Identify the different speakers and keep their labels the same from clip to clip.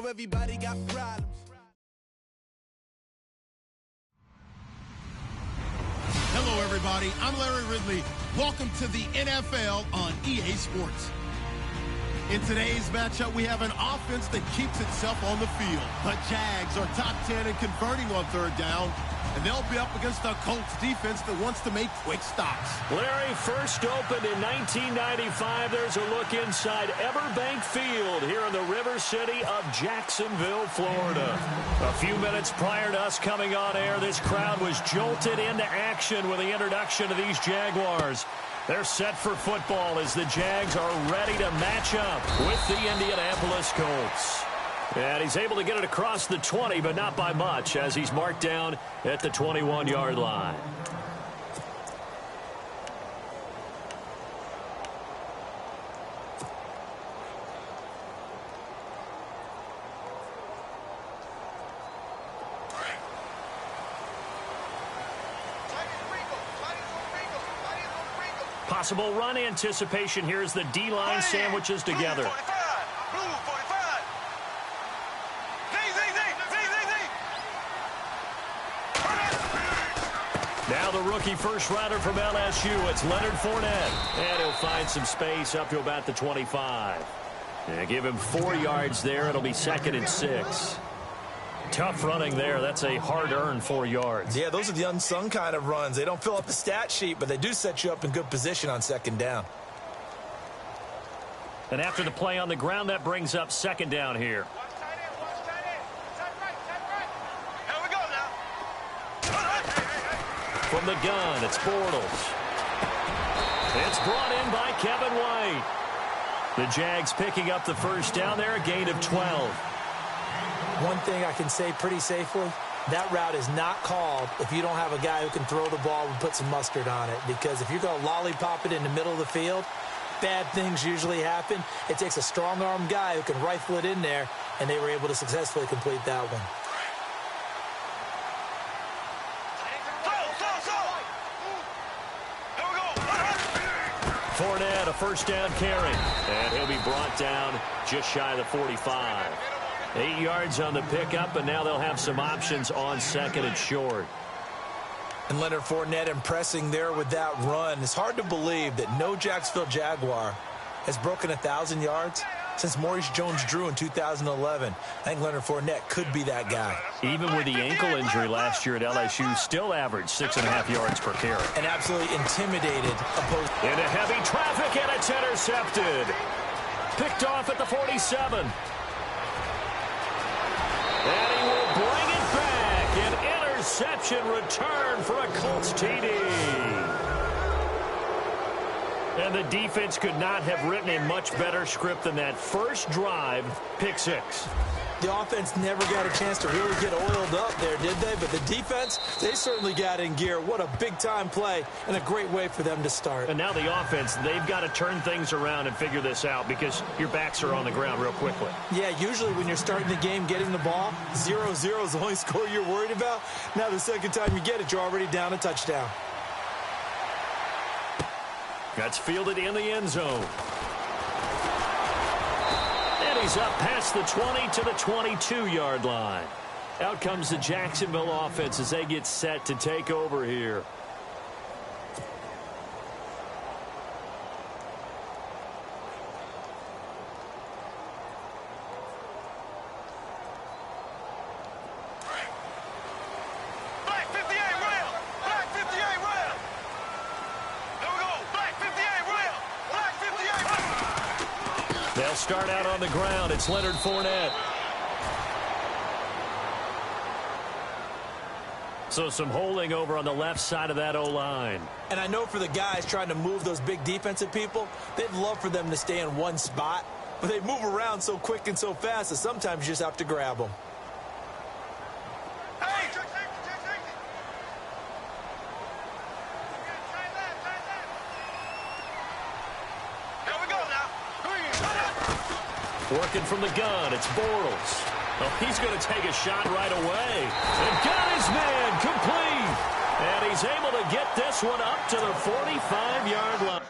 Speaker 1: know everybody got problems.
Speaker 2: Hello, everybody. I'm Larry Ridley. Welcome to the NFL on EA Sports. In today's matchup, we have an offense that keeps itself on the field. The Jags are top 10 in converting on third down, and they'll be up against a Colts defense that wants to make quick stops.
Speaker 3: Larry, first opened in 1995. There's a look inside Everbank Field here in the River City of Jacksonville, Florida. A few minutes prior to us coming on air, this crowd was jolted into action with the introduction of these Jaguars. They're set for football as the Jags are ready to match up with the Indianapolis Colts. And he's able to get it across the 20, but not by much, as he's marked down at the 21-yard line. Possible run anticipation here as the D-line sandwiches together. Now the rookie first rounder from LSU, it's Leonard Fournette. And he'll find some space up to about the 25. And give him 4 yards there. It'll be 2nd and 6. Tough running there. That's a hard-earned 4 yards.
Speaker 4: Yeah, those are the unsung kind of runs. They don't fill up the stat sheet, but they do set you up in good position on 2nd down.
Speaker 3: And after the play on the ground, that brings up 2nd down here. From the gun, it's Bortles. It's brought in by Kevin White. The Jags picking up the first down there, a gain of 12.
Speaker 4: One thing I can say pretty safely, that route is not called if you don't have a guy who can throw the ball and put some mustard on it. Because if you're going to lollipop it in the middle of the field, bad things usually happen. It takes a strong-armed guy who can rifle it in there, and they were able to successfully complete that one.
Speaker 3: Fournette, a first down carry. And he'll be brought down just shy of the 45. 8 yards on the pickup, and now they'll have some options on 2nd and short.
Speaker 4: And Leonard Fournette impressing there with that run. It's hard to believe that no Jacksonville Jaguar has broken 1,000 yards since Maurice Jones-Drew in 2011. I think Leonard Fournette could be that guy.
Speaker 3: Even with the ankle injury last year at LSU, still averaged 6.5 yards per carry.
Speaker 4: And absolutely intimidated opposed.
Speaker 3: Into heavy traffic, and it's intercepted. Picked off at the 47. And he will bring it back. An interception return for a Colts TD. And the defense could not have written a much better script than that. First drive, pick 6.
Speaker 4: The offense never got a chance to really get oiled up there, did they? But the defense, they certainly got in gear. What a big-time play and a great way for them to start.
Speaker 3: And now the offense, they've got to turn things around and figure this out because your backs are on the ground real quickly.
Speaker 4: Yeah, usually when you're starting the game getting the ball, 0-0 is the only score you're worried about. Now the second time you get it, you're already down a touchdown.
Speaker 3: That's fielded in the end zone. And he's up past the 20 to the 22-yard line. Out comes the Jacksonville offense as they get set to take over here. They'll start out on the ground. It's Leonard Fournette. So some holding over on the left side of that O-line.
Speaker 4: And I know for the guys trying to move those big defensive people, they'd love for them to stay in one spot. But they move around so quick and so fast that sometimes you just have to grab them.
Speaker 3: Working from the gun, it's Bortles. Oh, he's going to take a shot right away. And got his man complete. And he's able to get this one up to the 45-yard line.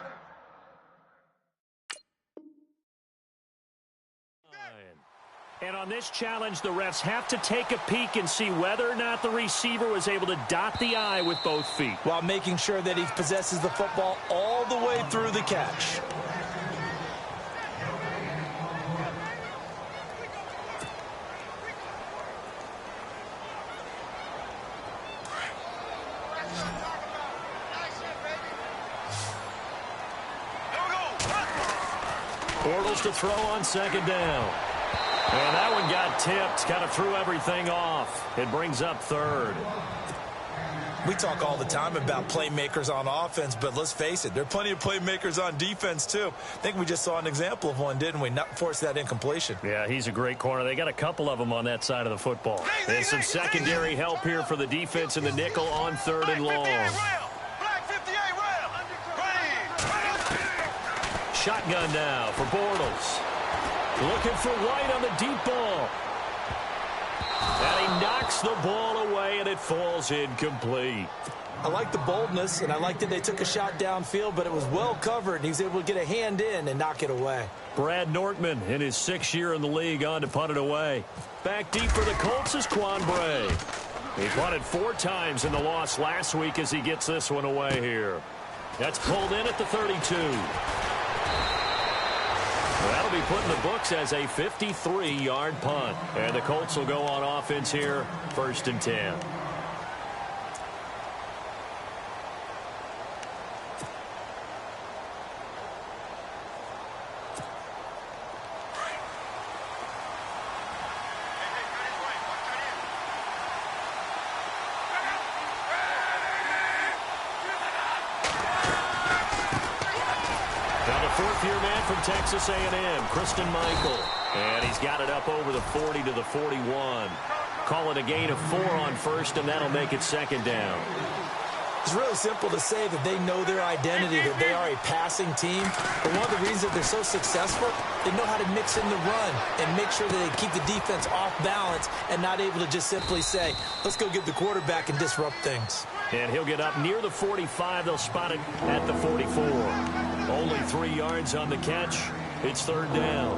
Speaker 3: And on this challenge, the refs have to take a peek and see whether or not the receiver was able to dot the I with both feet,
Speaker 4: while making sure that he possesses the football all the way through the catch.
Speaker 3: Bortles to throw on second down. And that one got tipped, kind of threw everything off. It brings up third.
Speaker 4: We talk all the time about playmakers on offense, but let's face it, there are plenty of playmakers on defense too. I think we just saw an example of one, didn't we? Not force that incompletion.
Speaker 3: Yeah, he's a great corner. They got a couple of them on that side of the football. There's some secondary help here for the defense in the nickel on third and long. Shotgun now for Bortles. Looking for White on the deep ball. And he knocks the ball away, and it falls incomplete.
Speaker 4: I like the boldness, and I like that they took a shot downfield, but it was well covered, and he was able to get a hand in and knock it away.
Speaker 3: Brad Nortman, in his 6th year in the league, on to punt it away. Back deep for the Colts is Quan Bray. He punted 4 times in the loss last week as he gets this one away here. That's pulled in at the 32. That'll be put in the books as a 53-yard punt. And the Colts will go on offense here, 1st and 10. Fourth-year man from Texas A&M, Christian Michael. And he's got it up over the 40 to the 41. Call it a gain of 4 on first, and that'll make it second down.
Speaker 4: It's really simple to say that they know their identity, that they are a passing team. But one of the reasons that they're so successful, they know how to mix in the run and make sure that they keep the defense off balance and not able to just simply say, let's go get the quarterback and disrupt things.
Speaker 3: And he'll get up near the 45. They'll spot it at the 44. Only 3 yards on the catch. It's third down.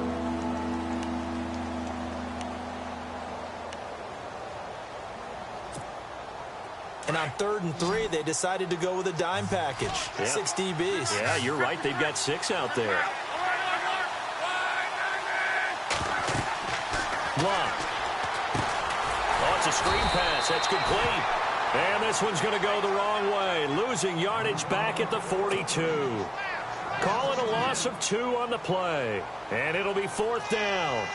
Speaker 4: And on 3rd and 3, they decided to go with a dime package. Yeah. 6 DBs.
Speaker 3: Yeah, you're right. They've got 6 out there. Block. Oh, it's a screen pass. That's complete. And this one's going to go the wrong way. Losing yardage back at the 42. Calling a loss of 2 on the play. And it'll be 4th down.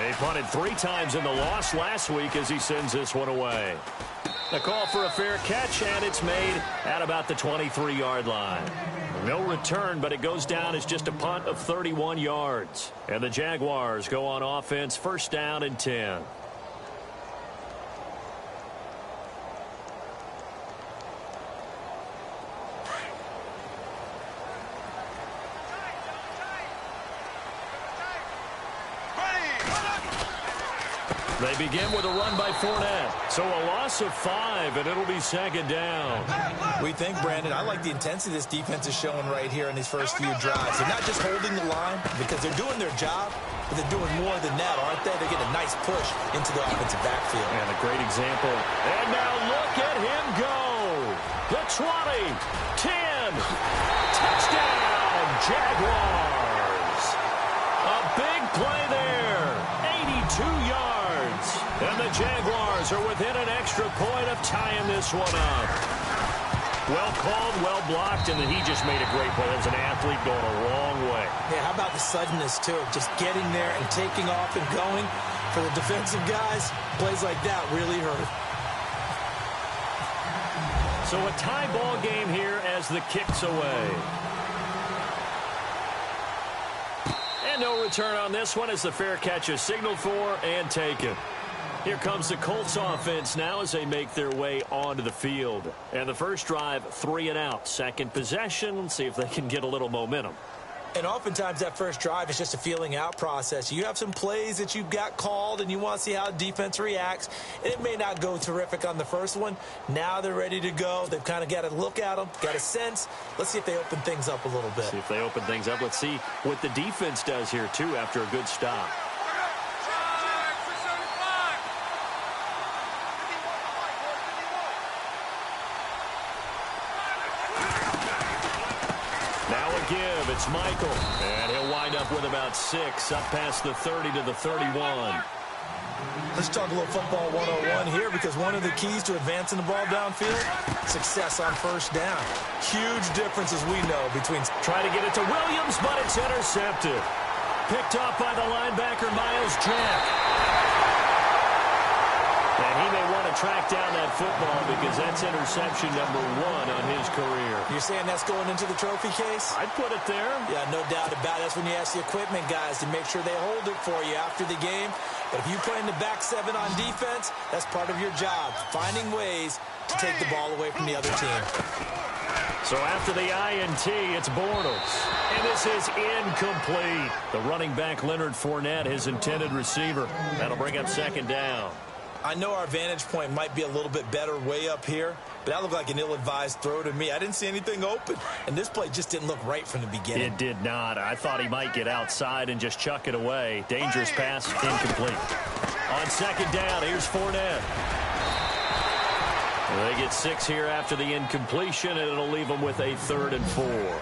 Speaker 3: He punted 3 times in the loss last week as he sends this one away. A call for a fair catch, and it's made at about the 23-yard line. No return, but it goes down as just a punt of 31 yards. And the Jaguars go on offense, 1st down and 10. They begin with a run by Fournette. So a loss of 5, and it'll be 2nd down.
Speaker 4: We think, Brandon, I like the intensity this defense is showing right here in these first few drives. They're not just holding the line because they're doing their job, but they're doing more than that, aren't they? They're getting a nice push into the offensive backfield.
Speaker 3: And a great example. And now look at him go. The 20, 10, touchdown, Jaguars. A big play there, 82 yards. And the Jaguars are within an extra point of tying this one up. Well called, well blocked, and then he just made a great play. As an athlete going a long way.
Speaker 4: Yeah, how about the suddenness, too? Just getting there and taking off and going. For the defensive guys, plays like that really hurt.
Speaker 3: So a tie ball game here as the kick's away. And no return on this one as the fair catch is signaled for and taken. Here comes the Colts offense now as they make their way onto the field. And the first drive, 3 and out. Second possession. Let's see if they can get a little momentum.
Speaker 4: And oftentimes that first drive is just a feeling out process. You have some plays that you've got called and you want to see how defense reacts. And it may not go terrific on the first one. Now they're ready to go. They've kind of got to look at them, got a sense. Let's see if they open things up a little bit.
Speaker 3: See if they open things up. Let's see what the defense does here, too, after a good stop. Give. It's Michael. And he'll wind up with about 6, up past the 30 to the 31.
Speaker 4: Let's talk a little football 101 here, because one of the keys to advancing the ball downfield, success on first down. Huge difference, as we know, between
Speaker 3: trying to get it to Williams, but it's intercepted. Picked off by the linebacker, Miles Jack. And he may want to track down that football because that's interception number 1 on his career.
Speaker 4: You're saying that's going into the trophy case?
Speaker 3: I'd put it there.
Speaker 4: Yeah, no doubt about it. That's when you ask the equipment guys to make sure they hold it for you after the game. But if you play in the back 7 on defense, that's part of your job, finding ways to take the ball away from the other team.
Speaker 3: So after the INT, it's Bortles. And this is incomplete. The running back, Leonard Fournette, his intended receiver. That'll bring up second down.
Speaker 4: I know our vantage point might be a little bit better way up here, but that looked like an ill-advised throw to me. I didn't see anything open, and this play just didn't look right from the beginning.
Speaker 3: It did not. I thought he might get outside and just chuck it away. Dangerous pass, incomplete. On second down, here's Fournette. Well, they get 6 here after the incompletion, and it'll leave them with a 3rd and 4.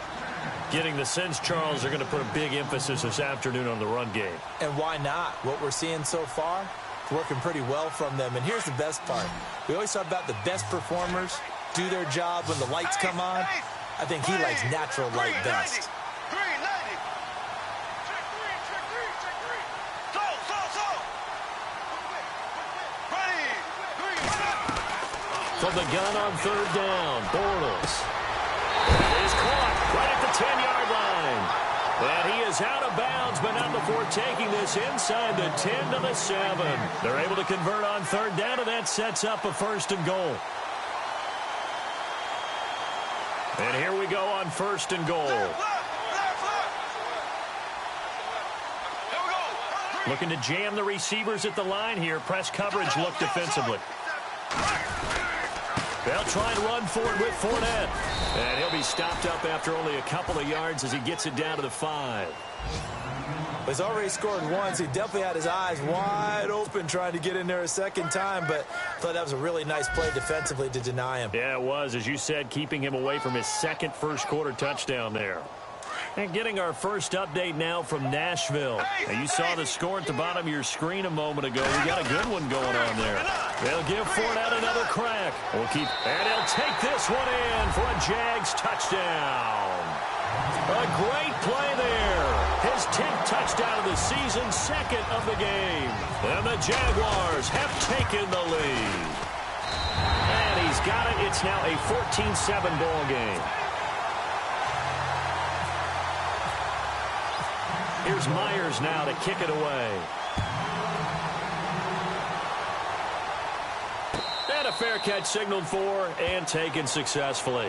Speaker 3: Getting the sense, Charles, they're going to put a big emphasis this afternoon on the run game.
Speaker 4: And why not? What we're seeing so far, working pretty well from them. And here's the best part. We always talk about the best performers do their job when the lights come on. I think he likes natural light best.
Speaker 3: From the gun on 3rd down, Bortles. That is caught right at the 10-yard line. And he is out of bounds, but not before taking this inside the 10 to the 7. They're able to convert on 3rd down, and that sets up a 1st and goal. And here we go on 1st and goal. Looking to jam the receivers at the line here. Press coverage look defensively. They'll try and run for it with Fournette. And he'll be stopped up after only a couple of yards as he gets it down to the 5.
Speaker 4: He's already scored once. He definitely had his eyes wide open trying to get in there a second time, but I thought that was a really nice play defensively to deny him.
Speaker 3: Yeah, it was, as you said, keeping him away from his second first-quarter touchdown there. And getting our first update now from Nashville. Now, you saw the score at the bottom of your screen a moment ago. We got a good one going on there. They'll give Fournette another crack. And he'll take this one in for a Jags touchdown. A great play there. His 10th touchdown of the season, 2nd of the game. And the Jaguars have taken the lead. And he's got it. It's now a 14-7 ball game. Here's Myers now to kick it away. And a fair catch signaled for and taken successfully.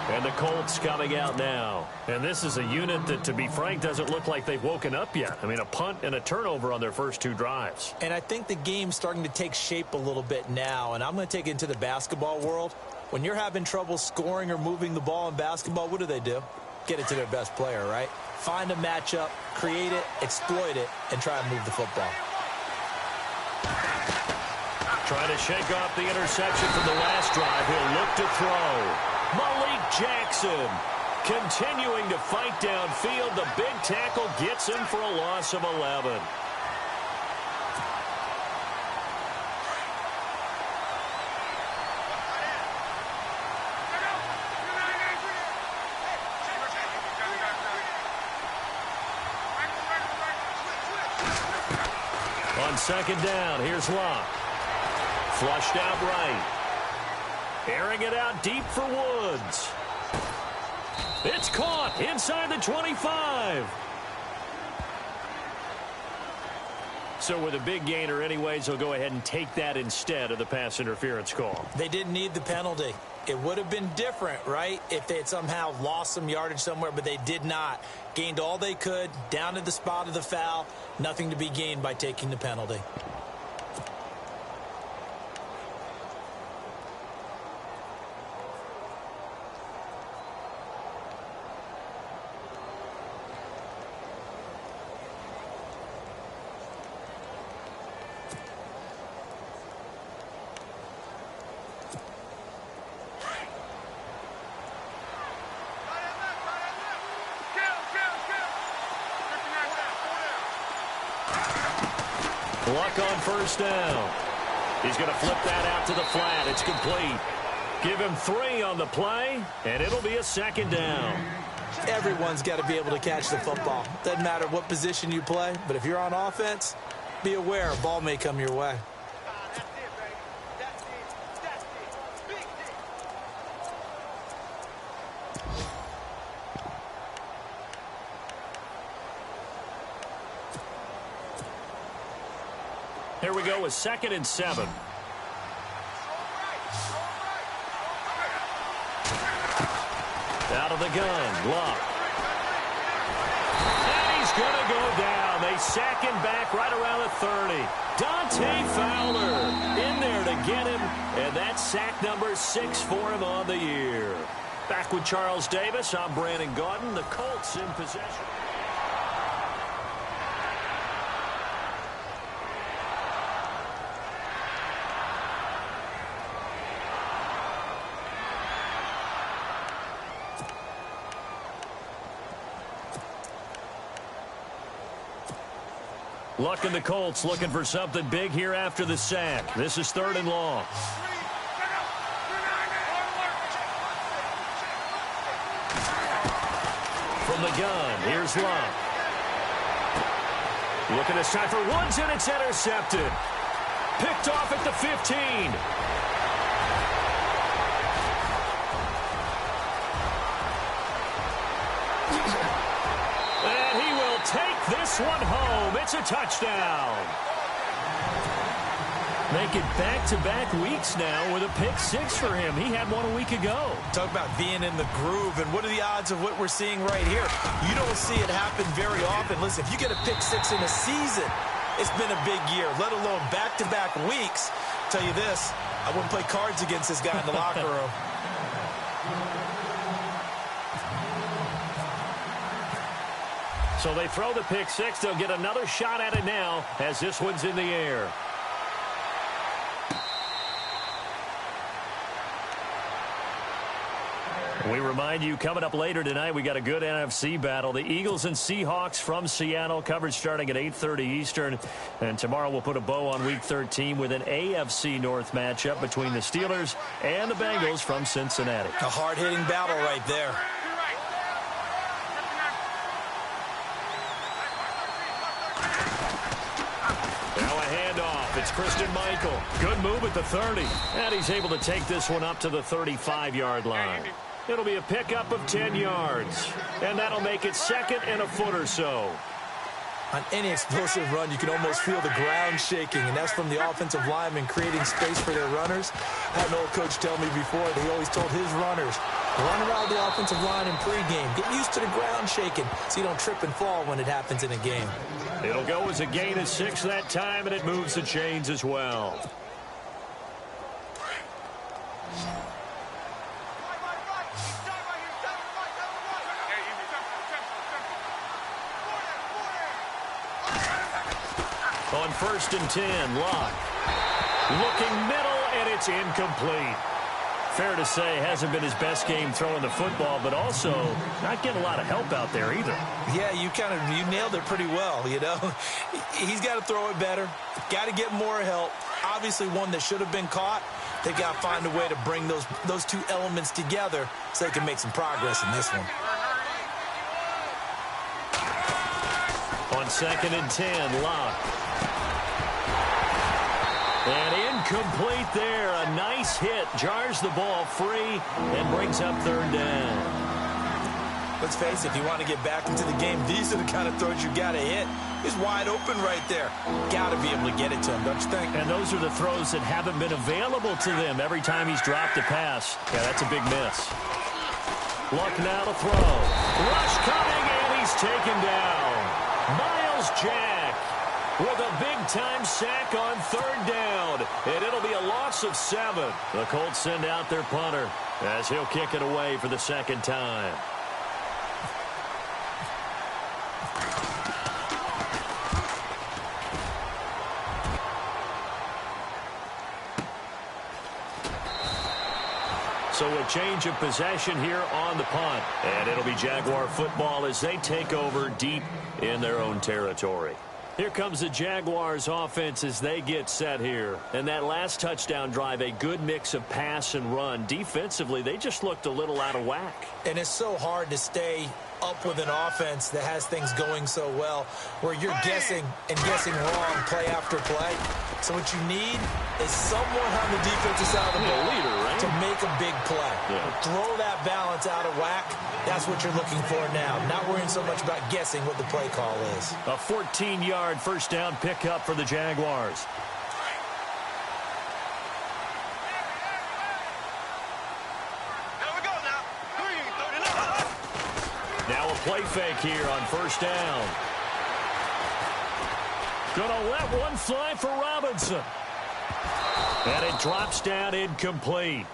Speaker 3: And the Colts coming out now. And this is a unit that, to be frank, doesn't look like they've woken up yet. I mean, a punt and a turnover on their first 2 drives.
Speaker 4: And I think the game's starting to take shape a little bit now. And I'm going to take it into the basketball world. When you're having trouble scoring or moving the ball in basketball, what do? Get it to their best player, right? Find a matchup, create it, exploit it, and try and move the football.
Speaker 3: Trying to shake off the interception from the last drive. He'll look to throw. Malik Jackson continuing to fight downfield. The big tackle gets him for a loss of 11. On second down, here's Locke. Flushed out right. Airing it out deep for Woods. It's caught inside the 25. So with a big gainer anyways, he'll go ahead and take that instead of the pass interference call.
Speaker 4: They didn't need the penalty. It would have been different, right, if they had somehow lost some yardage somewhere, but they did not. Gained all they could, down to the spot of the foul. Nothing to be gained by taking the penalty.
Speaker 3: Luck on first down. He's going to flip that out to the flat. It's complete. Give him 3 on the play, and it'll be a second down.
Speaker 4: Everyone's got to be able to catch the football. Doesn't matter what position you play, but if you're on offense, be aware a ball may come your way.
Speaker 3: Here we go with 2nd and 7. Out of the gun, Luck. And he's going to go down. They sack him back right around the 30. Dante Fowler in there to get him, and that's sack number 6 for him on the year. Back with Charles Davis, I'm Brandon Gaudin. The Colts in possession. Luck and the Colts looking for something big here after the sack. This is 3rd and long. From the gun, here's Luck. Looking this time for Woods, and it's intercepted. Picked off at the 15. Take this one home. It's a touchdown. Make it back-to-back weeks now with a pick-6 for him. He had one a week ago.
Speaker 4: Talk about being in the groove, and what are the odds of what we're seeing right here? You don't see it happen very often. Listen, if you get a pick-6 in a season, it's been a big year, let alone back-to-back weeks. I'll tell you this, I wouldn't play cards against this guy in the locker room.
Speaker 3: So they throw the pick-6. They'll get another shot at it now as this one's in the air. We remind you, coming up later tonight, we got a good NFC battle. The Eagles and Seahawks from Seattle, coverage starting at 8:30 Eastern. And tomorrow we'll put a bow on Week 13 with an AFC North matchup between the Steelers and the Bengals from Cincinnati.
Speaker 4: A hard-hitting battle right there.
Speaker 3: It's Christian Michael. Good move at the 30. And he's able to take this one up to the 35-yard line. It'll be a pickup of 10 yards. And that'll make it 2nd and a foot or so.
Speaker 4: On any explosive run, you can almost feel the ground shaking, and that's from the offensive linemen creating space for their runners. I had an old coach tell me before that he always told his runners, run around the offensive line in pregame. Get used to the ground shaking so you don't trip and fall when it happens in a game.
Speaker 3: It'll go as a gain of 6 that time, and it moves the chains as well. On 1st and 10, Luck. Looking middle, and it's incomplete. Fair to say, hasn't been his best game throwing the football, but also not getting a lot of help out there either.
Speaker 4: Yeah, you nailed it pretty well, you know. He's got to throw it better. Got to get more help. Obviously one that should have been caught. They got to find a way to bring those two elements together so they can make some progress in this one.
Speaker 3: On 2nd and 10, Luck. And incomplete there. A nice hit. Jars the ball free and brings up 3rd down.
Speaker 4: Let's face it, if you want to get back into the game, these are the kind of throws you got to hit. He's wide open right there. Got to be able to get it to him, don't you think?
Speaker 3: And those are the throws that haven't been available to them every time he's dropped a pass. Yeah, that's a big miss. Luck now to throw. Rush coming, and he's taken down. Miles Jack with a big-time sack on 3rd down. And it'll be a loss of 7. The Colts send out their punter as he'll kick it away for the 2nd time. So a change of possession here on the punt. And it'll be Jaguar football as they take over deep in their own territory. Here comes the Jaguars offense as they get set here. And that last touchdown drive, a good mix of pass and run. Defensively, they just looked a little out of whack.
Speaker 4: And it's so hard to stay up with an offense that has things going so well where you're guessing and guessing wrong play after play. So what you need is someone on the defensive side of the ball
Speaker 3: leader, right?
Speaker 4: to make a big play.
Speaker 3: Yeah.
Speaker 4: Throw that balance out of whack. That's what you're looking for now. Not worrying so much about guessing what the play call is.
Speaker 3: A 14-yard first down pickup for the Jaguars. Now a play fake here on first down. Gonna let one fly for Robinson. And it drops down incomplete.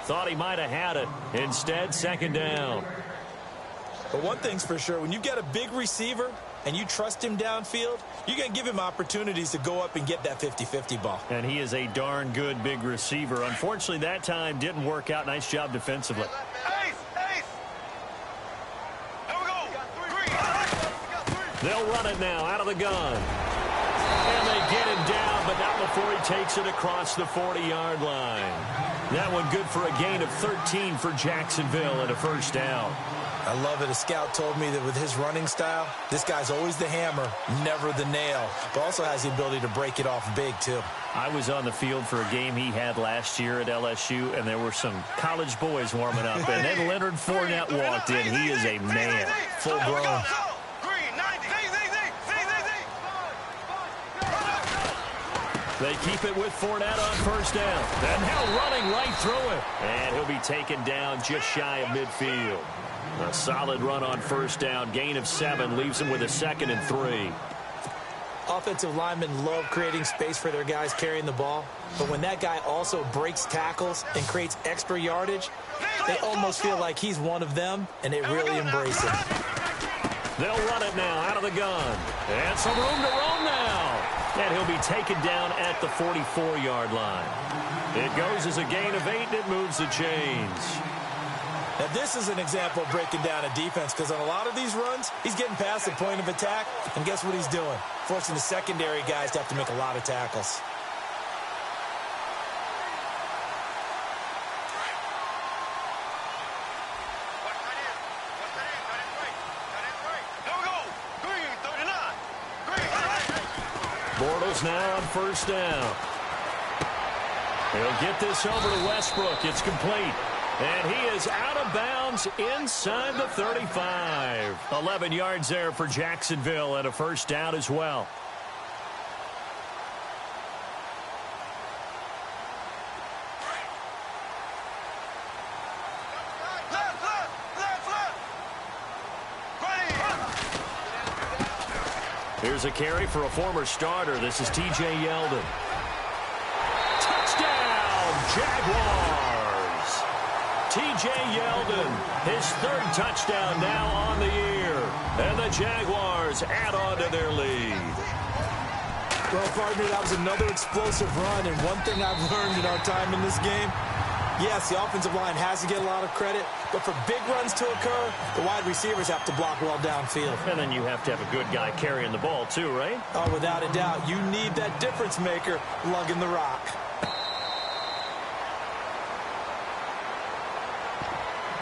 Speaker 3: Thought he might have had it. Instead, 2nd down.
Speaker 4: But one thing's for sure, when you get a big receiver and you trust him downfield, you're going to give him opportunities to go up and get that 50-50 ball.
Speaker 3: And he is a darn good big receiver. Unfortunately, that time didn't work out. Nice job defensively. They'll run it now out of the gun. And they get him down, but not before he takes it across the 40-yard line. That one good for a gain of 13 for Jacksonville and a first down.
Speaker 4: I love it. A scout told me that with his running style, this guy's always the hammer, never the nail, but also has the ability to break it off big, too.
Speaker 3: I was on the field for a game he had last year at LSU, and there were some college boys warming up. And then Leonard Fournette walked in. He is a man, full grown. They keep it with Fournette on first down. And now running right through it. And he'll be taken down just shy of midfield. A solid run on first down. Gain of 7 leaves him with a 2nd and 3.
Speaker 4: Offensive linemen love creating space for their guys carrying the ball. But when that guy also breaks tackles and creates extra yardage, they almost feel like he's one of them, and they really embrace him.
Speaker 3: They'll run it now out of the gun. And some room to roam now. And he'll be taken down at the 44-yard line. It goes as a gain of 8, and it moves the chains.
Speaker 4: Now, this is an example of breaking down a defense, because on a lot of these runs, he's getting past the point of attack, and guess what he's doing? Forcing the secondary guys to have to make a lot of tackles.
Speaker 3: Bortles now on first down. He'll get this over to Westbrook. It's complete. And he is out of bounds inside the 35. 11 yards there for Jacksonville and a first down as well. Here's a carry for a former starter. This is T.J. Yeldon. Touchdown, Jaguars! T.J. Yeldon, his 3rd touchdown now on the year. And the Jaguars add on to their lead.
Speaker 4: Well, partner, that was another explosive run. And one thing I've learned in our time in this game, yes, the offensive line has to get a lot of credit, but for big runs to occur, the wide receivers have to block well downfield.
Speaker 3: And then you have to have a good guy carrying the ball too, right?
Speaker 4: Oh, without a doubt. You need that difference maker lugging the rock.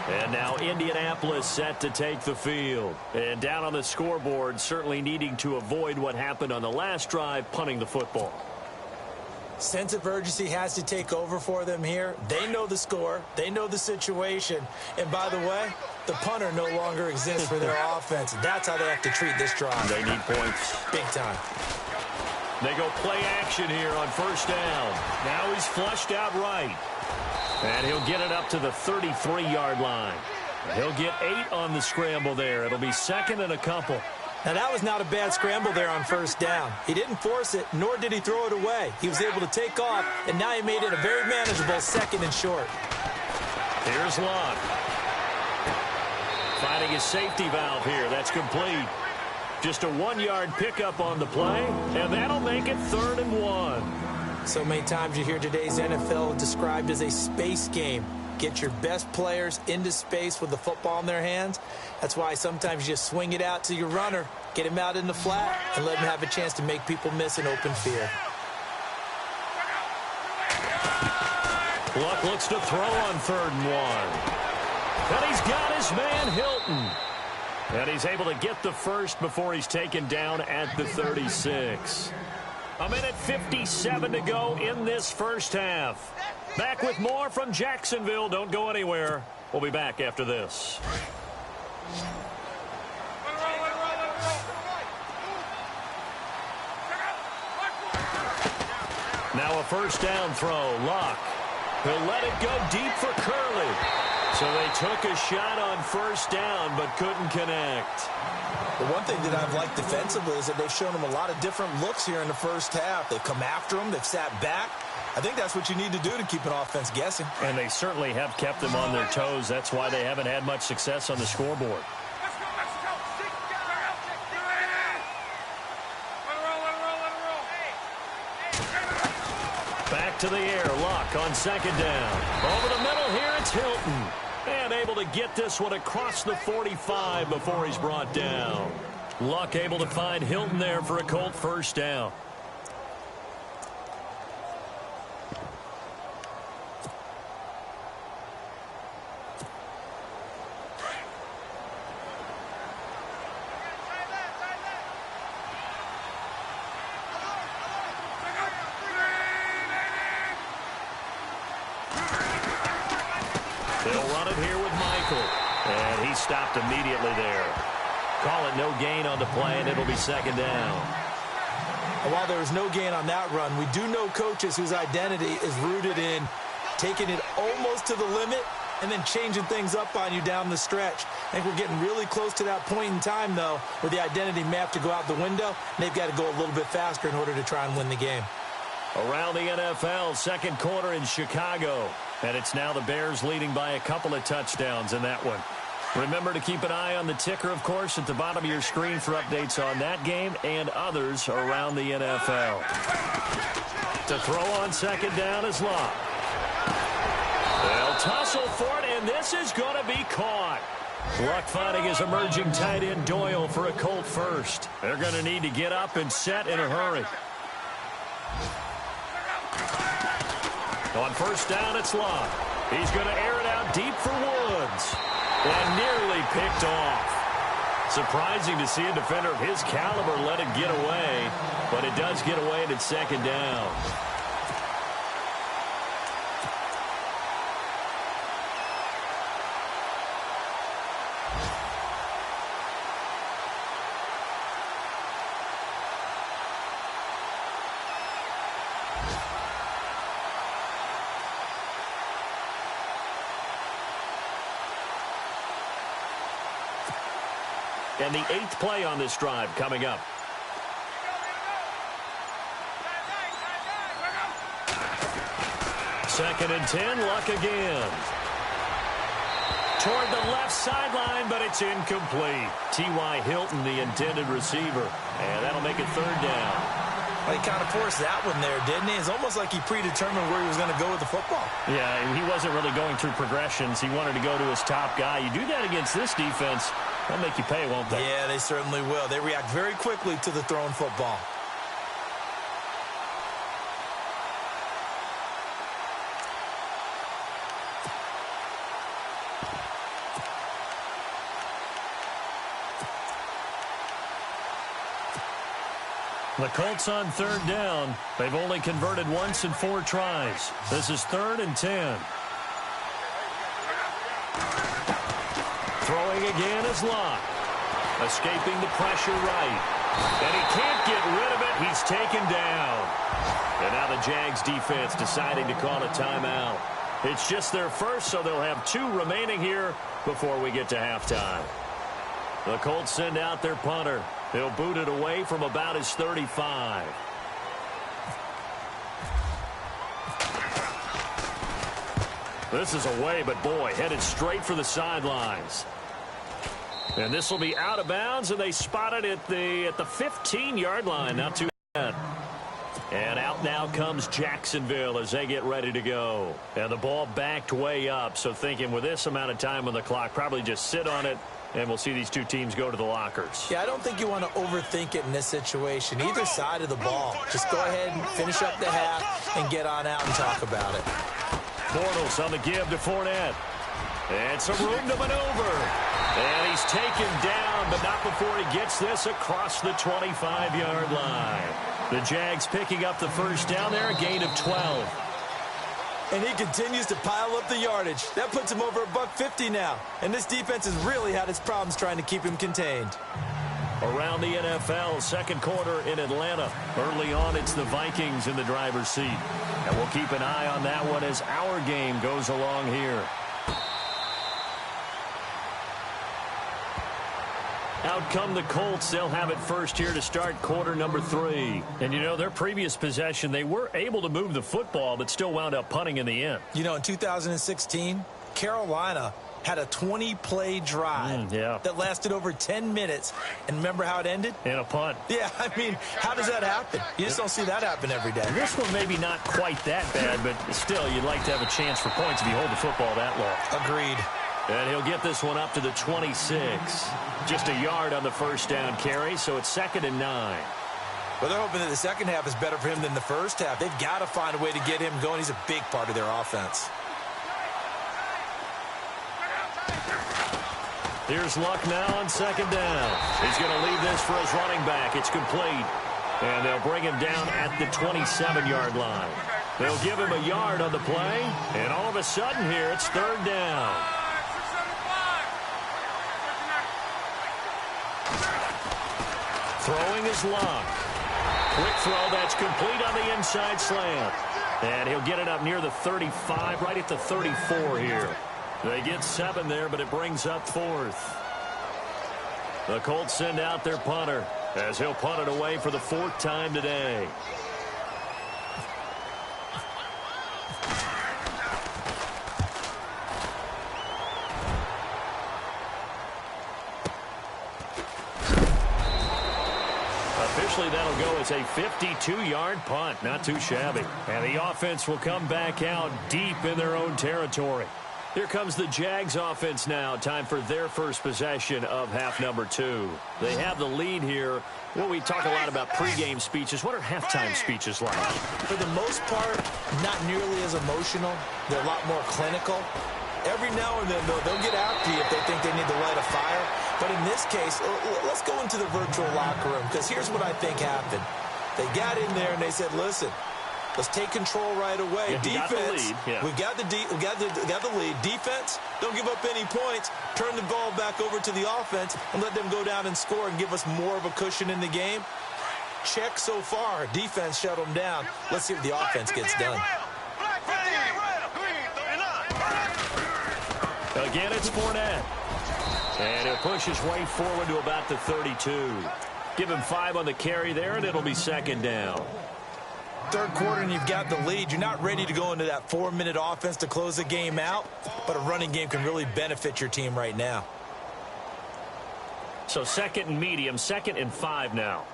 Speaker 3: And now Indianapolis set to take the field. And down on the scoreboard, certainly needing to avoid what happened on the last drive, punting the football.
Speaker 4: Sense of urgency has to take over for them here. They know the score. They know the situation. And by the way, the punter no longer exists for their offense. That's how they have to treat this drive.
Speaker 3: They need points.
Speaker 4: Big time.
Speaker 3: They go play action here on first down. Now he's flushed out right. And he'll get it up to the 33-yard line. He'll get 8 on the scramble there. It'll be second and a couple.
Speaker 4: Now, that was not a bad scramble there on first down. He didn't force it, nor did he throw it away. He was able to take off, and now he made it a very manageable second and short.
Speaker 3: Here's Locke. Finding his safety valve here. That's complete. Just a 1-yard pickup on the play, and that'll make it 3rd and 1.
Speaker 4: So many times you hear today's NFL described as a space game. Get your best players into space with the football in their hands. That's why sometimes you just swing it out to your runner, get him out in the flat, and let him have a chance to make people miss an open field.
Speaker 3: Luck looks to throw on 3rd and 1. And he's got his man Hilton. And he's able to get the first before he's taken down at the 36. A minute 57 to go in this first half. Back with more from Jacksonville. Don't go anywhere. We'll be back after this. Now a first down throw. Locke. He'll let it go deep for Curley. So they took a shot on first down but couldn't connect.
Speaker 1: The one thing that I've liked defensively is that they've shown him a lot of different looks here in the first half. They've come after him. They've sat back. I think that's what you need to do to keep an offense guessing.
Speaker 3: And they certainly have kept them on their toes. That's why they haven't had much success on the scoreboard. Back to the air. Locke on second down. Over the middle here, it's Hilton. And able to get this one across the 45 before he's brought down. Luck able to find Hilton there for a Colt first down. They'll run it here with Michael. And he stopped immediately there. Call it no gain on the play, and it'll be second down.
Speaker 4: And while there was no gain on that run, we do know coaches whose identity is rooted in taking it almost to the limit and then changing things up on you down the stretch. I think we're getting really close to that point in time, though, where the identity may have to go out the window, and they've got to go a little bit faster in order to try and win the game.
Speaker 3: Around the NFL, second quarter in Chicago. And it's now the Bears leading by a couple of touchdowns in that one. Remember to keep an eye on the ticker, of course, at the bottom of your screen for updates on that game and others around the NFL. To throw on second down is Locke. They'll tussle for it, and this is going to be caught. Luck finding his emerging tight end Doyle for a Colt first. They're going to need to get up and set in a hurry. On first down, it's Locke. He's going to air it out deep for Woods. And nearly picked off. Surprising to see a defender of his caliber let it get away, but it does get away and it's second down. And the 8th play on this drive coming up. Second and 10, Luck again. Toward the left sideline, but it's incomplete. T.Y. Hilton, the intended receiver. And that'll make it third down.
Speaker 1: Well, he kind of forced that one there, didn't he? It's almost like he predetermined where he was going to go with the football.
Speaker 3: Yeah, he wasn't really going through progressions. He wanted to go to his top guy. You do that against this defense, they'll make you pay, won't they?
Speaker 1: Yeah, they certainly will. They react very quickly to the thrown football.
Speaker 3: The Colts on third down. They've only converted once in 4 tries. This is 3rd and 10. Throwing again is Locke. Escaping the pressure right. And he can't get rid of it. He's taken down. And now the Jags defense deciding to call a timeout. It's just their first, so they'll have 2 remaining here before we get to halftime. The Colts send out their punter. He'll boot it away from about his 35. This is away, but boy, headed straight for the sidelines. And this will be out of bounds, and they spot it at the 15-yard line. Not too bad. And out now comes Jacksonville as they get ready to go. And the ball backed way up, so thinking with this amount of time on the clock, probably just sit on it, and we'll see these 2 teams go to the lockers.
Speaker 4: Yeah, I don't think you want to overthink it in this situation. Either side of the ball. Just go ahead and finish up the half and get on out and talk about it.
Speaker 3: Bortles on the give to Fournette. And some room to maneuver. And he's taken down, but not before he gets this across the 25-yard line. The Jags picking up the first down there, a gain of 12.
Speaker 4: And he continues to pile up the yardage. That puts him over $150 now. And this defense has really had its problems trying to keep him contained.
Speaker 3: Around the NFL, second quarter in Atlanta. Early on, it's the Vikings in the driver's seat. And we'll keep an eye on that one as our game goes along here. Out come the Colts. They'll have it first here to start quarter number 3. And, you know, their previous possession, they were able to move the football, but still wound up punting in the end.
Speaker 4: You know, in 2016, Carolina had a 20-play drive that lasted over 10 minutes. And remember how it ended?
Speaker 3: In a punt.
Speaker 4: Yeah, I mean, how does that happen? You just don't see that happen every day.
Speaker 3: This one maybe not quite that bad, but still, you'd like to have a chance for points if you hold the football that long.
Speaker 4: Agreed.
Speaker 3: And he'll get this one up to the 26. Just a yard on the first down carry, so it's 2nd and 9.
Speaker 4: Well, they're hoping that the second half is better for him than the first half. They've got to find a way to get him going. He's a big part of their offense.
Speaker 3: Here's Luck now on 2nd down. He's going to leave this for his running back. It's complete. And they'll bring him down at the 27-yard line. They'll give him a yard on the play. And all of a sudden here, it's 3rd down. Throwing is Luck. Quick throw that's complete on the inside slant. And he'll get it up near the 35, right at the 34 here. They get 7 there, but it brings up 4th. The Colts send out their punter as he'll punt it away for the 4th time today. Officially, that'll go as a 52-yard punt. Not too shabby. And the offense will come back out deep in their own territory. Here comes the Jags offense now. Time for their first possession of half number 2. They have the lead here. Well, we talk a lot about pregame speeches. What are halftime speeches like?
Speaker 4: For the most part, not nearly as emotional. They're a lot more clinical. Every now and then, they'll get after you if they think they need to light a fire. But in this case, let's go into the virtual locker room, because here's what I think happened. They got in there and they said, listen, let's take control right away. Defense, we've got the lead. Defense, don't give up any points. Turn the ball back over to the offense and let them go down and score and give us more of a cushion in the game. Check so far. Defense shut them down. Let's see if the offense gets done.
Speaker 3: Again, it's Fournette. And he'll push his way forward to about the 32. Give him 5 on the carry there, and it'll be 2nd down.
Speaker 4: Third quarter, and you've got the lead. You're not ready to go into that 4-minute offense to close the game out, but a running game can really benefit your team right now.
Speaker 3: So 2nd and medium, 2nd and 5 now.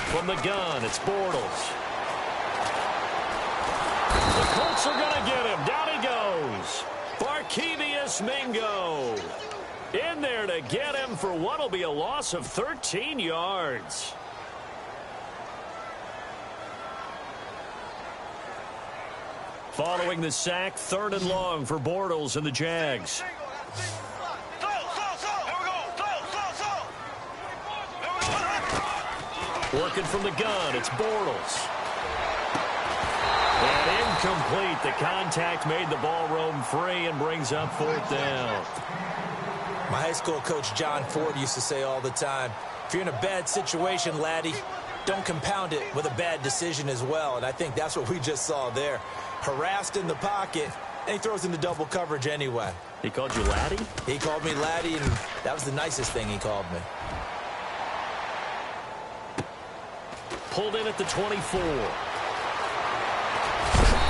Speaker 3: From the gun, it's Bortles. The Colts are going to get him. Down he goes. Barkevious Mingo. In there to get him for what will be a loss of 13 yards. Following the sack, 3rd and long for Bortles and the Jags. Working from the gun, it's Bortles. And incomplete. The contact made the ball roam free and brings up 4th down.
Speaker 4: My high school coach, John Ford, used to say all the time, if you're in a bad situation, laddie, don't compound it with a bad decision as well. And I think that's what we just saw there. Harassed in the pocket, and he throws into double coverage anyway.
Speaker 3: He called you laddie?
Speaker 4: He called me laddie, and that was the nicest thing he called me.
Speaker 3: Pulled in at the 24.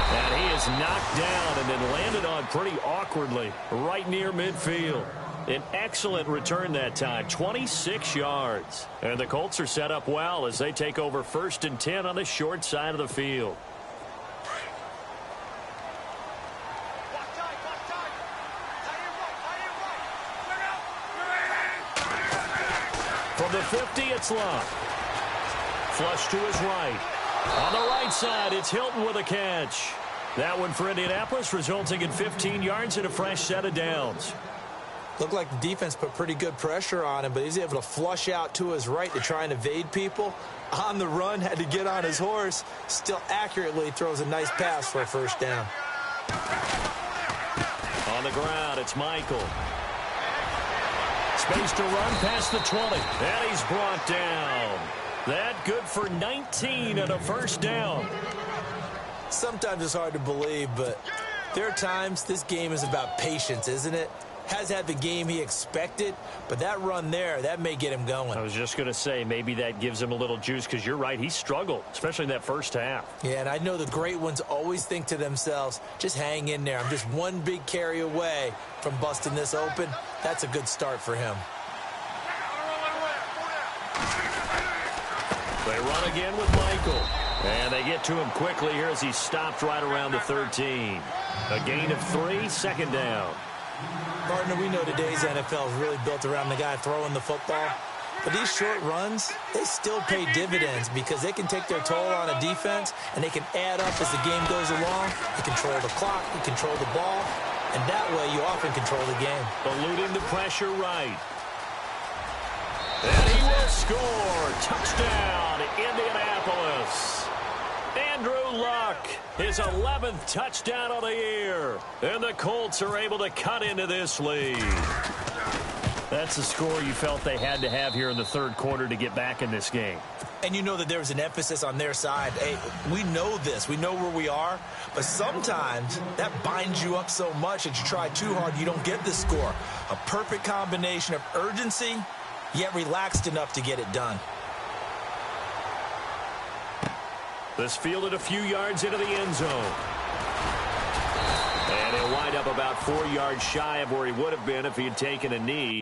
Speaker 3: And he is knocked down and then landed on pretty awkwardly right near midfield. An excellent return that time, 26 yards. And the Colts are set up well as they take over 1st and 10 on the short side of the field. From the 50, it's Luck. Flush to his right. On the right side, it's Hilton with a catch. That one for Indianapolis, resulting in 15 yards and a fresh set of downs.
Speaker 4: Looked like the defense put pretty good pressure on him, but he's able to flush out to his right to try and evade people. On the run, had to get on his horse. Still accurately throws a nice pass for a 1st down.
Speaker 3: On the ground, it's Michael. Space to run past the 20. And he's brought down. That good for 19 and a 1st down.
Speaker 4: Sometimes it's hard to believe, but there are times this game is about patience, isn't it? Has had the game he expected, but that run there, that may get him going.
Speaker 3: I was just going to say, maybe that gives him a little juice, because you're right, he struggled, especially in that 1st half.
Speaker 4: Yeah, and I know the great ones always think to themselves, just hang in there. I'm just one big carry away from busting this open. That's a good start for him.
Speaker 3: They run again with Michael. And they get to him quickly here as he stopped right around the 13. A gain of 3, 2nd down.
Speaker 4: Partner, we know today's NFL is really built around the guy throwing the football. But these short runs, they still pay dividends because they can take their toll on a defense and they can add up as the game goes along. You control the clock, you control the ball, and that way you often control the game.
Speaker 3: Eluding the pressure right. And he will score. Touchdown, Indianapolis. Andrew Luck, his 11th touchdown of the year. And the Colts are able to cut into this lead. That's the score you felt they had to have here in the 3rd quarter to get back in this game.
Speaker 4: And you know that there was an emphasis on their side. Hey, we know this. We know where we are. But sometimes that binds you up so much that you try too hard, you don't get the score. A perfect combination of urgency, yet relaxed enough to get it done.
Speaker 3: This fielded a few yards into the end zone. And he'll wind up about 4 yards shy of where he would have been if he had taken a knee.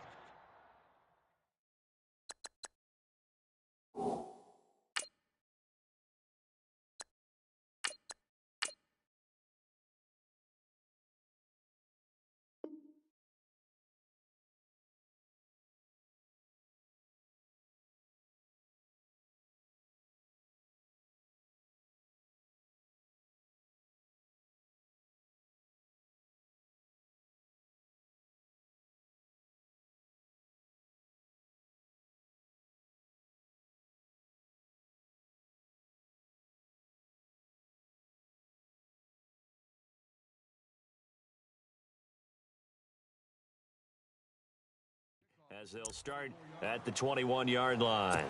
Speaker 3: As they'll start at the 21-yard line.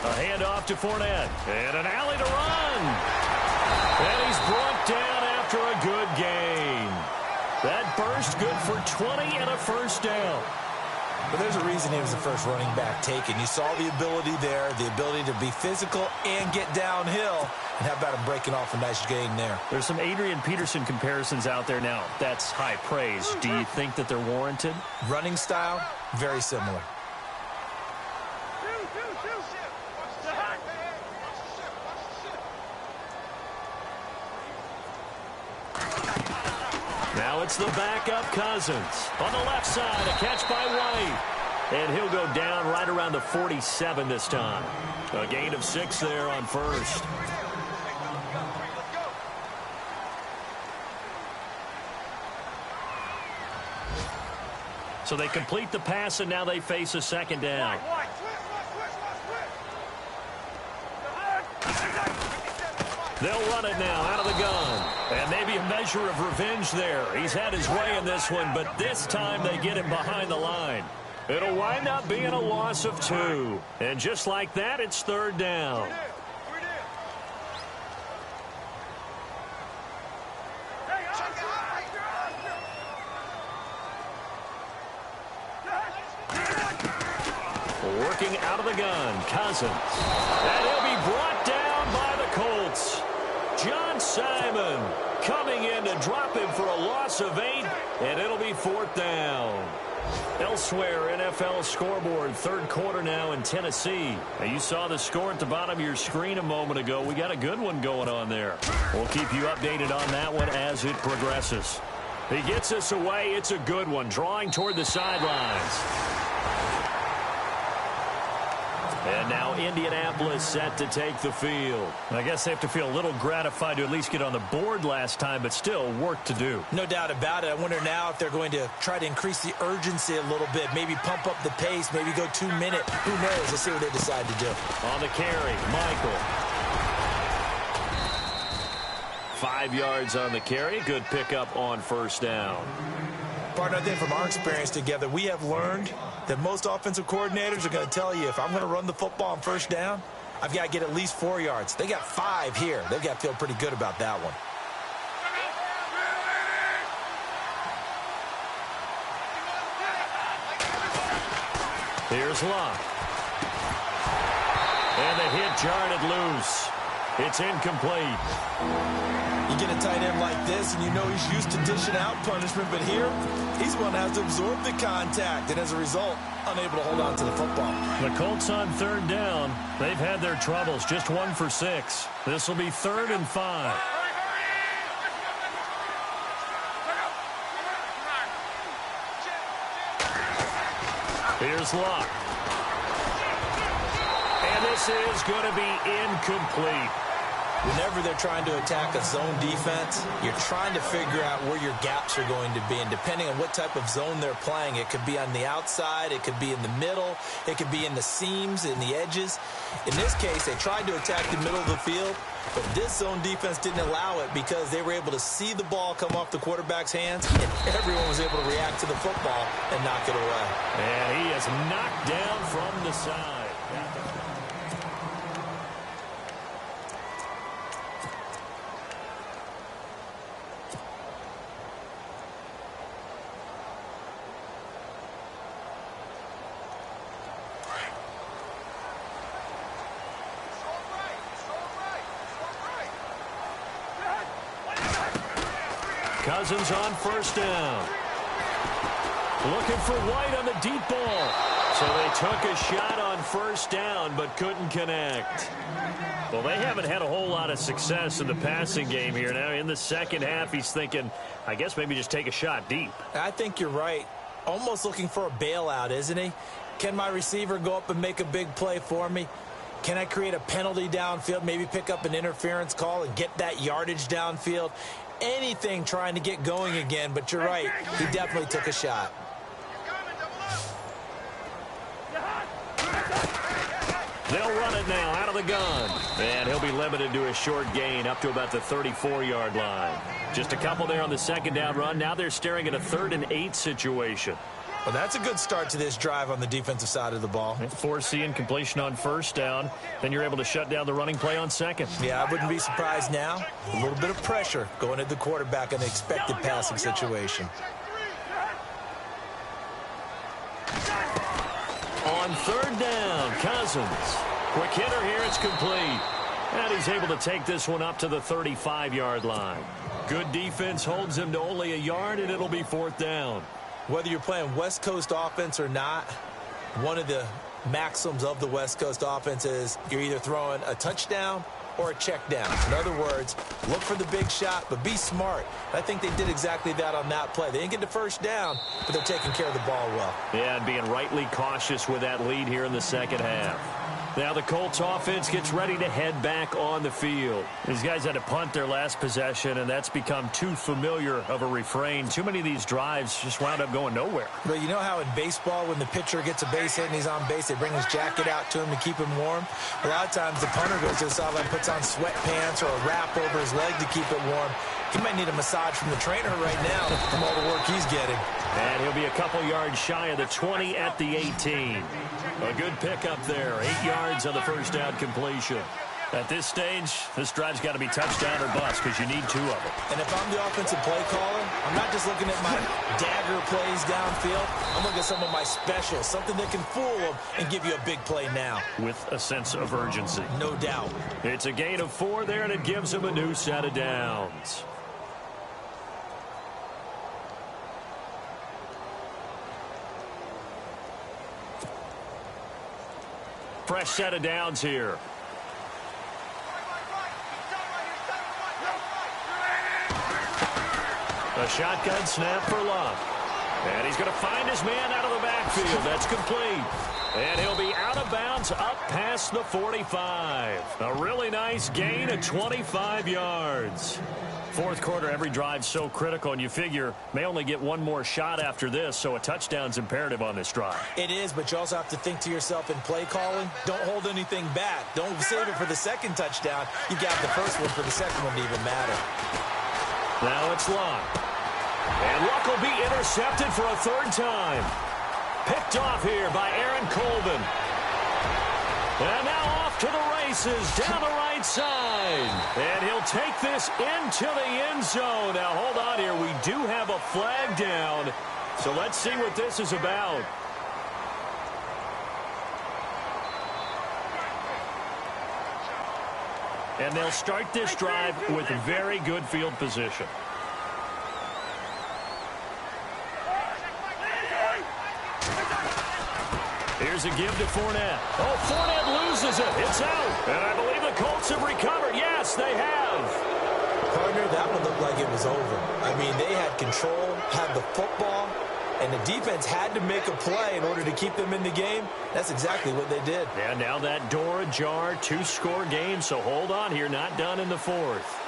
Speaker 3: A handoff to Fournette. And an alley to run. And he's brought down after a good gain. That burst good for 20 and a 1st down.
Speaker 1: But there's a reason he was the first running back taken. You saw the ability there, the ability to be physical and get downhill. And how about him breaking off a nice gain there?
Speaker 3: There's some Adrian Peterson comparisons out there now. That's high praise. Do you think that they're warranted?
Speaker 1: Running style, very similar.
Speaker 3: Now it's the backup Cousins. On the left side, a catch by White. And he'll go down right around the 47 this time. A gain of 6 there on first. So they complete the pass, and now they face a second down. They'll run it now out of the gun. And maybe a measure of revenge there. He's had his way in this one, but this time they get him behind the line. It'll wind up being a loss of 2. And just like that, it's third down. Working out of the gun, Cousins. And he'll be brought down by the Colts. John Simon coming in to drop him for a loss of 8, and it'll be fourth down. Elsewhere, NFL scoreboard, third quarter now in Tennessee. Now, you saw the score at the bottom of your screen a moment ago. We got a good one going on there. We'll keep you updated on that one as it progresses. He gets us away. It's a good one, drawing toward the sidelines. And now Indianapolis set to take the field. I guess they have to feel a little gratified to at least get on the board last time, but still work to do.
Speaker 1: No doubt about it. I wonder now if they're going to try to increase the urgency a little bit, maybe pump up the pace, maybe go 2 minute. Who knows? Let's see what they decide to do.
Speaker 3: On the carry, Michael. 5 yards on the carry. Good pickup on first down.
Speaker 1: Partner, I think from our experience together, we have learned that most offensive coordinators are going to tell you, if I'm going to run the football on first down, I've got to get at least 4 yards. They got 5 here. They've got to feel pretty good about that one.
Speaker 3: Here's Locke. And the hit jarred it loose. It's incomplete.
Speaker 1: You get a tight end like this, and you know he's used to dishing out punishment, but here, he's going to have to absorb the contact, and as a result, unable to hold on to the football.
Speaker 3: The Colts on third down. They've had their troubles, just 1 for 6. This will be 3rd and 5. Here's Locke. And this is going to be incomplete.
Speaker 1: Whenever they're trying to attack a zone defense, you're trying to figure out where your gaps are going to be. And depending on what type of zone they're playing, it could be on the outside, it could be in the middle, it could be in the seams, in the edges. In this case, they tried to attack the middle of the field, but this zone defense didn't allow it because they were able to see the ball come off the quarterback's hands, and everyone was able to react to the football and knock it away.
Speaker 3: And he is knocked down from the side. Cousins on first down. Looking for White on the deep ball. So they took a shot on first down but couldn't connect. Well, they haven't had a whole lot of success in the passing game here. Now in the second half, he's thinking, I guess maybe just take a shot deep.
Speaker 1: I think you're right. Almost looking for a bailout, isn't he? Can my receiver go up and make a big play for me? Can I create a penalty downfield, maybe pick up an interference call and get that yardage downfield? Anything trying to get going again, but you're right. He definitely took a shot.
Speaker 3: They'll run it now out of the gun. And he'll be limited to a short gain up to about the 34-yard line. Just a couple there on the second down run. Now they're staring at a 3rd and 8 situation.
Speaker 1: Well, that's a good start to this drive on the defensive side of the ball.
Speaker 3: Forcing completion on first down. Then you're able to shut down the running play on second.
Speaker 1: Yeah, I wouldn't be surprised now. A little bit of pressure going at the quarterback in the expected passing situation.
Speaker 3: On third down, Cousins. Quick hitter here, it's complete. And he's able to take this one up to the 35-yard line. Good defense holds him to only a yard, and it'll be fourth down.
Speaker 1: Whether you're playing West Coast offense or not, one of the maxims of the West Coast offense is you're either throwing a touchdown or a check down. In other words, look for the big shot, but be smart. I think they did exactly that on that play. They didn't get the first down, but they're taking care of the ball well.
Speaker 3: Yeah, and being rightly cautious with that lead here in the second half. Now the Colts offense gets ready to head back on the field. These guys had to punt their last possession, and that's become too familiar of a refrain. Too many of these drives just wound up going nowhere.
Speaker 1: But you know how in baseball, when the pitcher gets a base hit and he's on base, they bring his jacket out to him to keep him warm? A lot of times the punter goes to the sideline, puts on sweatpants or a wrap over his leg to keep it warm. He might need a massage from the trainer right now from all the work he's getting.
Speaker 3: And he'll be a couple yards shy of the 20 at the 18. A good pickup there. 8 yards on the first down completion. At this stage, this drive's got to be touchdown or bust because you need 2 of them.
Speaker 1: And if I'm the offensive play caller, I'm not just looking at my dagger plays downfield. I'm looking at some of my specials, something that can fool them and give you a big play now.
Speaker 3: With a sense of urgency.
Speaker 1: No doubt.
Speaker 3: It's a gain of 4 there, and it gives them a new set of downs. Fresh set of downs here. A shotgun snap for Luck. And he's going to find his man out of the backfield. That's complete. And he'll be out of bounds up past the 45. A really nice gain of 25 yards. Fourth quarter, every drive's so critical, and you figure may only get one more shot after this, so a touchdown's imperative on this drive.
Speaker 1: It is, but you also have to think to yourself in play calling, don't hold anything back. Don't save it for the second touchdown. You got the first one for the second one to even matter.
Speaker 3: Now it's Luck. And Luck will be intercepted for a third time. Picked off here by Aaron Colvin. And now off to the races down the right side. And he'll take this into the end zone. Now hold on here. We do have a flag down. So let's see what this is about. And they'll start this drive with very good field position. Here's a give to Fournette. Oh, Fournette loses it. It's out. And I believe the Colts have recovered. Yes, they have.
Speaker 1: Partner, that one looked like it was over. I mean, they had control, had the football, and the defense had to make a play in order to keep them in the game. That's exactly what they did.
Speaker 3: And now that door ajar, 2-score game, so hold on here. Not done in the fourth.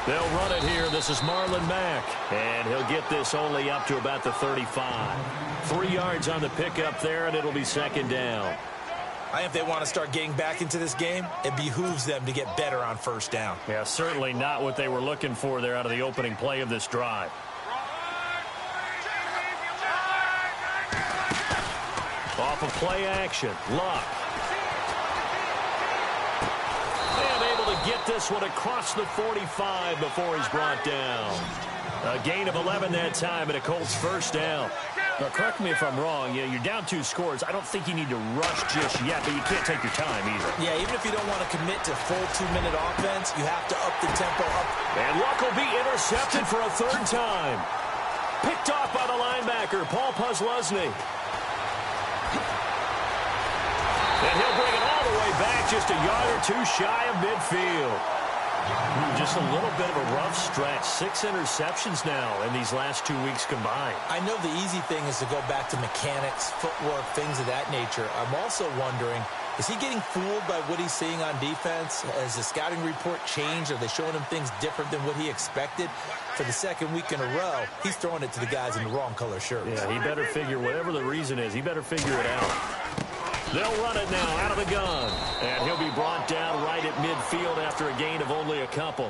Speaker 3: They'll run it here. This is Marlon Mack. And he'll get this only up to about the 35. 3 yards on the pickup there, and it'll be second down.
Speaker 1: If they want to start getting back into this game, it behooves them to get better on first down.
Speaker 3: Yeah, certainly not what they were looking for there out of the opening play of this drive. Off of play action, Luck. And able to get this one across the 45 before he's brought down. A gain of 11 that time and a Colts first down. Now, correct me if I'm wrong. Yeah, you're down 2 scores. I don't think you need to rush just yet, but you can't take your time either.
Speaker 1: Yeah, even if you don't want to commit to full 2-minute offense, you have to up the tempo up.
Speaker 3: And Luck will be intercepted for a third time. Picked off by the linebacker, Paul Posluszny. And he'll bring it all the way back, just a yard or 2 shy of midfield. Just a little bit of a rough stretch. 6 interceptions now in these last 2 weeks combined.
Speaker 1: I know the easy thing is to go back to mechanics, footwork, things of that nature. I'm also wondering, is he getting fooled by what he's seeing on defense? Has the scouting report changed? Are they showing him things different than what he expected? For the second week in a row, he's throwing it to the guys in the wrong color shirts.
Speaker 3: Yeah, he better figure, whatever the reason is, he better figure it out. They'll run it now out of the gun. And he'll be brought down right at midfield after a gain of only a couple.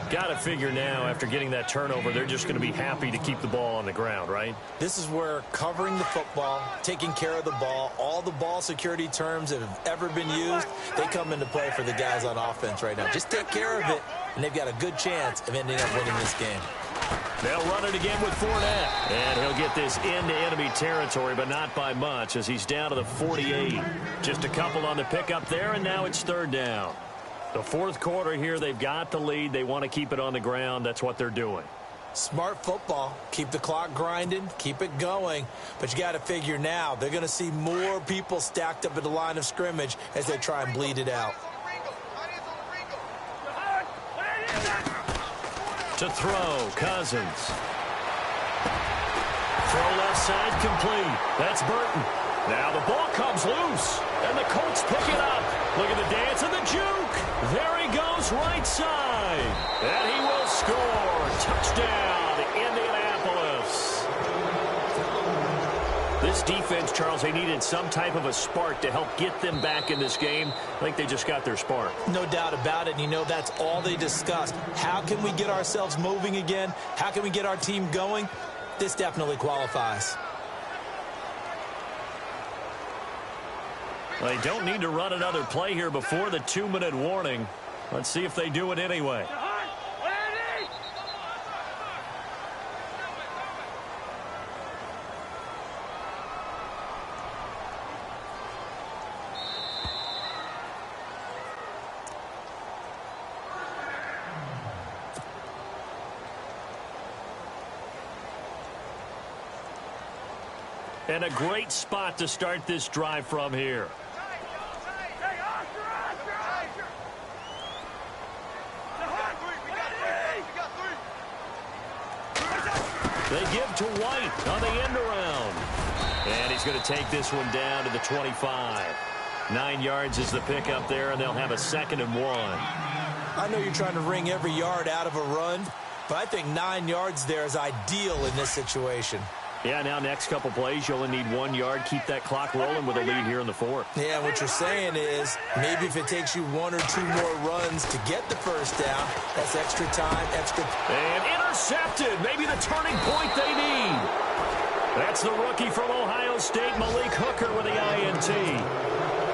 Speaker 3: Got to figure now, after getting that turnover, they're just going to be happy to keep the ball on the ground, right?
Speaker 1: This is where covering the football, taking care of the ball, all the ball security terms that have ever been used, they come into play for the guys on offense right now. Just take care of it, and they've got a good chance of ending up winning this game.
Speaker 3: They'll run it again with Fournette. And he'll get this into enemy territory, but not by much as he's down to the 48. Just a couple on the pickup there, and now it's third down. The fourth quarter here, they've got the lead. They want to keep it on the ground. That's what they're doing.
Speaker 4: Smart football. Keep the clock grinding. Keep it going. But you got to figure now, they're going to see more people stacked up at the line of scrimmage as they try and bleed it out.
Speaker 3: To throw, Cousins. Throw left side complete. That's Burton. Now the ball comes loose, and the Colts pick it up. Look at the dance and the juke. There he goes right side. And he will score. Touchdown, Indianapolis. This defense, Charles, they needed some type of a spark to help get them back in this game. I think they just got their spark.
Speaker 4: No doubt about it. And you know, that's all they discussed. How can we get ourselves moving again? How can we get our team going? This definitely qualifies.
Speaker 3: They don't need to run another play here before the 2-minute warning. Let's see if they do it anyway. And a great spot to start this drive from here. They give to White on the end around. And he's going to take this one down to the 25. 9 yards is the pickup there, and they'll have a 2nd and 1.
Speaker 4: I know you're trying to wring every yard out of a run, but I think 9 yards there is ideal in this situation.
Speaker 3: Yeah, now next couple plays, you only need 1 yard. Keep that clock rolling with a lead here in the fourth.
Speaker 4: Yeah, what you're saying is maybe if it takes you 1 or 2 more runs to get the first down, that's extra time, extra...
Speaker 3: And intercepted. Maybe the turning point they need. That's the rookie from Ohio State, Malik Hooker, with the INT.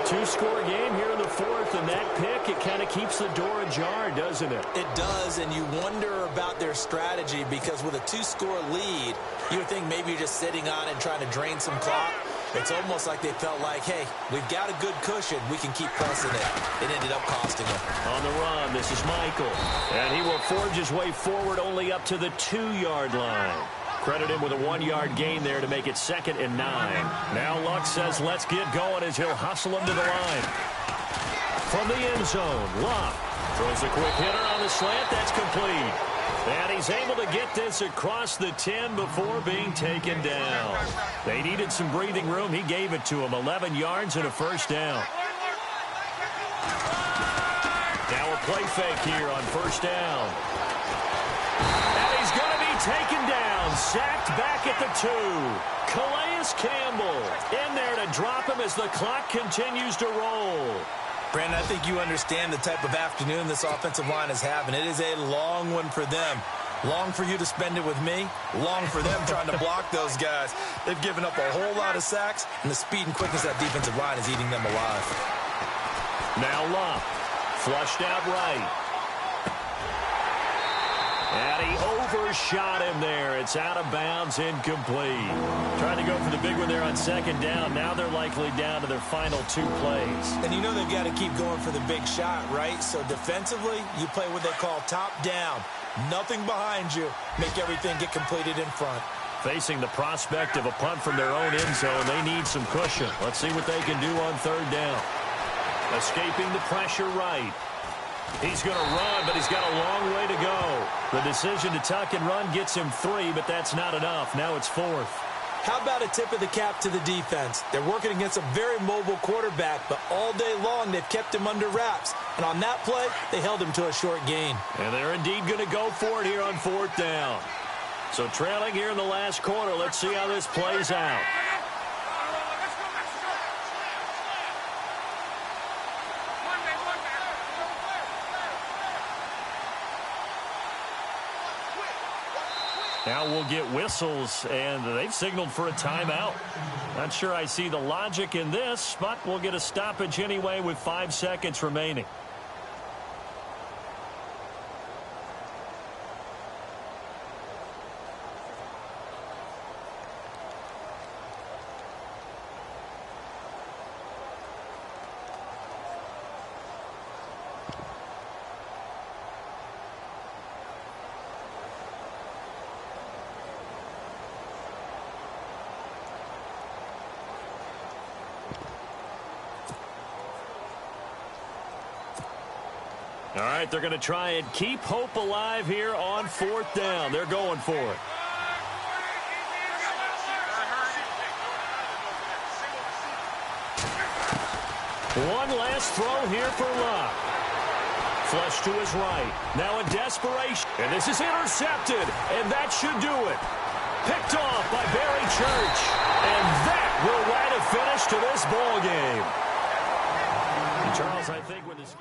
Speaker 3: 2-score game here in the fourth, and that pick, it kind of keeps the door ajar, doesn't it?
Speaker 4: It does, and you wonder about their strategy because with a 2-score lead, you would think maybe you're just sitting on it and trying to drain some clock. It's almost like they felt like, hey, we've got a good cushion. We can keep pressing it. It ended up costing them.
Speaker 3: On the run, this is Michael. And he will forge his way forward only up to the 2-yard line. Credit him with a 1-yard gain there to make it 2nd and 9. Now Luck says let's get going as he'll hustle him to the line. From the end zone, Luck throws a quick hitter on the slant. That's complete. And he's able to get this across the 10 before being taken down. They needed some breathing room. He gave it to him. 11 yards and a first down. Now a play fake here on first down. And he's going to be taken down. Sacked back at the 2. Calais Campbell in there to drop him as the clock continues to roll.
Speaker 4: Brandon, I think you understand the type of afternoon this offensive line is having. It is a long one for them. Long for you to spend it with me. Long for them trying to block those guys. They've given up a whole lot of sacks, and the speed and quickness of that defensive line is eating them alive.
Speaker 3: Now Luck. Flushed out right. And he overshot him there. It's out of bounds, incomplete. Trying to go for the big one there on 2nd down. Now they're likely down to their final 2 plays.
Speaker 4: And you know they've got to keep going for the big shot, right? So defensively, you play what they call top down. Nothing behind you. Make everything get completed in front.
Speaker 3: Facing the prospect of a punt from their own end zone, they need some cushion. Let's see what they can do on 3rd down. Escaping the pressure right. He's going to run, but he's got a long way to go. The decision to tuck and run gets him 3, but that's not enough. Now it's 4th.
Speaker 4: How about a tip of the cap to the defense? They're working against a very mobile quarterback, but all day long they've kept him under wraps. And on that play, they held him to a short gain.
Speaker 3: And they're indeed going to go for it here on 4th down. So trailing here in the last quarter, let's see how this plays out. Now we'll get whistles, and they've signaled for a timeout. Not sure I see the logic in this, but we'll get a stoppage anyway with 5 seconds remaining. All right, they're going to try and keep hope alive here on 4th down. They're going for it. One last throw here for Locke. Flush to his right. Now in desperation. And this is intercepted. And that should do it. Picked off by Barry Church. And that will write a finish to this ball game. Charles, I think with this...